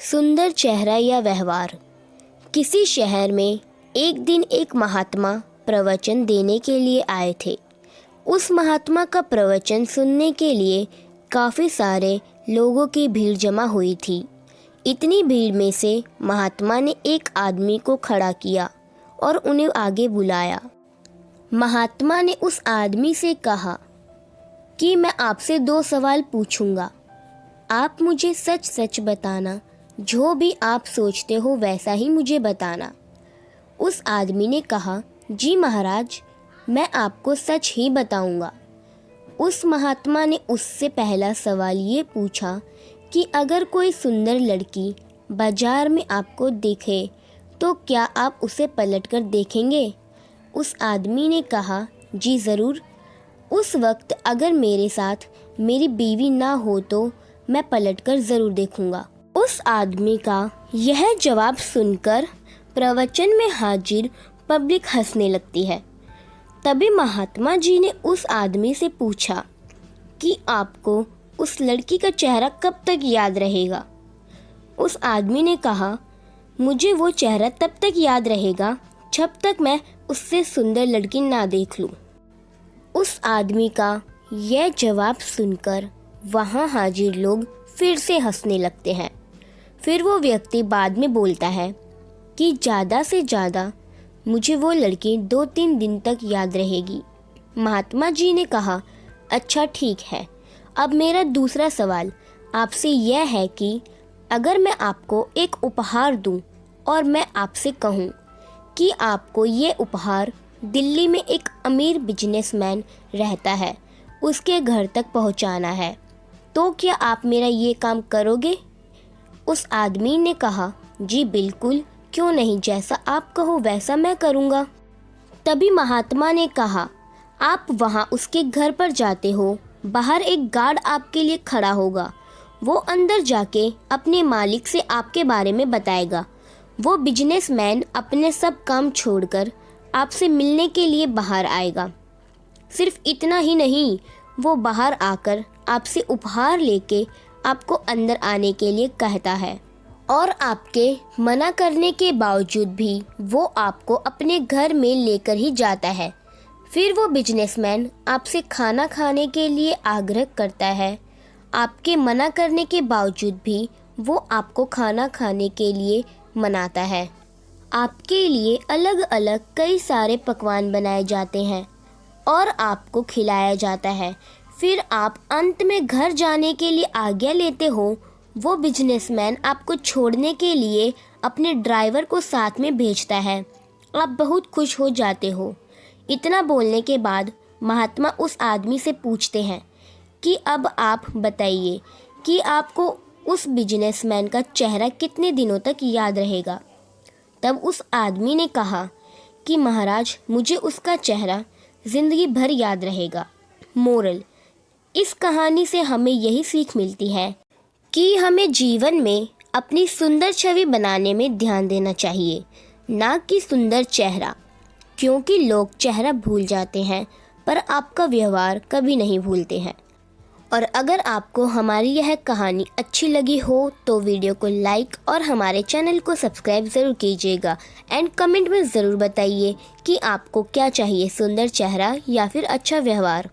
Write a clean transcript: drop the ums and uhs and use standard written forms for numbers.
सुंदर चेहरा या व्यवहार। किसी शहर में एक दिन एक महात्मा प्रवचन देने के लिए आए थे। उस महात्मा का प्रवचन सुनने के लिए काफ़ी सारे लोगों की भीड़ जमा हुई थी। इतनी भीड़ में से महात्मा ने एक आदमी को खड़ा किया और उन्हें आगे बुलाया। महात्मा ने उस आदमी से कहा कि मैं आपसे 2 सवाल पूछूंगा। आप मुझे सच सच बताना, जो भी आप सोचते हो वैसा ही मुझे बताना। उस आदमी ने कहा, जी महाराज, मैं आपको सच ही बताऊंगा। उस महात्मा ने उससे पहला सवाल ये पूछा कि अगर कोई सुंदर लड़की बाजार में आपको दिखे तो क्या आप उसे पलटकर देखेंगे? उस आदमी ने कहा, जी ज़रूर। उस वक्त अगर मेरे साथ मेरी बीवी ना हो तो मैं पलटकर ज़रूर देखूंगा। उस आदमी का यह जवाब सुनकर प्रवचन में हाजिर पब्लिक हंसने लगती है। तभी महात्मा जी ने उस आदमी से पूछा कि आपको उस लड़की का चेहरा कब तक याद रहेगा? उस आदमी ने कहा, मुझे वो चेहरा तब तक याद रहेगा जब तक मैं उससे सुंदर लड़की ना देख लूं। उस आदमी का यह जवाब सुनकर वहाँ हाजिर लोग फिर से हंसने लगते हैं। फिर वो व्यक्ति बाद में बोलता है कि ज़्यादा से ज़्यादा मुझे वो लड़की 2-3 दिन तक याद रहेगी। महात्मा जी ने कहा, अच्छा ठीक है। अब मेरा दूसरा सवाल आपसे यह है कि अगर मैं आपको एक उपहार दूं और मैं आपसे कहूं कि आपको ये उपहार दिल्ली में एक अमीर बिजनेसमैन रहता है, उसके घर तक पहुंचाना है, तो क्या आप मेरा ये काम करोगे? उस आदमी ने कहा, जी बिल्कुल, क्यों नहीं, जैसा आप कहो वैसा मैं करूँगा। तभी महात्मा ने कहा, आप वहाँ उसके घर पर जाते हो, बाहर एक गार्ड आपके लिए खड़ा होगा। वो अंदर जाके अपने मालिक से आपके बारे में बताएगा। वो बिजनेसमैन अपने सब काम छोड़कर आपसे मिलने के लिए बाहर आएगा। सिर्फ इतना ही नहीं, वो बाहर आकर आपसे उपहार लेके आपको अंदर आने के लिए कहता है और आपके मना करने के बावजूद भी वो आपको अपने घर में लेकर ही जाता है। फिर वो बिजनेसमैन आपसे खाना खाने के लिए आग्रह करता है। आपके मना करने के बावजूद भी वो आपको खाना खाने के लिए मनाता है। आपके लिए अलग अलग कई सारे पकवान बनाए जाते हैं और आपको खिलाया जाता है। फिर आप अंत में घर जाने के लिए आज्ञा लेते हो। वो बिजनेसमैन आपको छोड़ने के लिए अपने ड्राइवर को साथ में भेजता है। आप बहुत खुश हो जाते हो। इतना बोलने के बाद महात्मा उस आदमी से पूछते हैं कि अब आप बताइए कि आपको उस बिजनेसमैन का चेहरा कितने दिनों तक याद रहेगा? तब उस आदमी ने कहा कि महाराज, मुझे उसका चेहरा ज़िंदगी भर याद रहेगा। मोरल, इस कहानी से हमें यही सीख मिलती है कि हमें जीवन में अपनी सुंदर छवि बनाने में ध्यान देना चाहिए, ना कि सुंदर चेहरा, क्योंकि लोग चेहरा भूल जाते हैं पर आपका व्यवहार कभी नहीं भूलते हैं। और अगर आपको हमारी यह कहानी अच्छी लगी हो तो वीडियो को लाइक और हमारे चैनल को सब्सक्राइब ज़रूर कीजिएगा एंड कमेंट में ज़रूर बताइए कि आपको क्या चाहिए, सुंदर चेहरा या फिर अच्छा व्यवहार।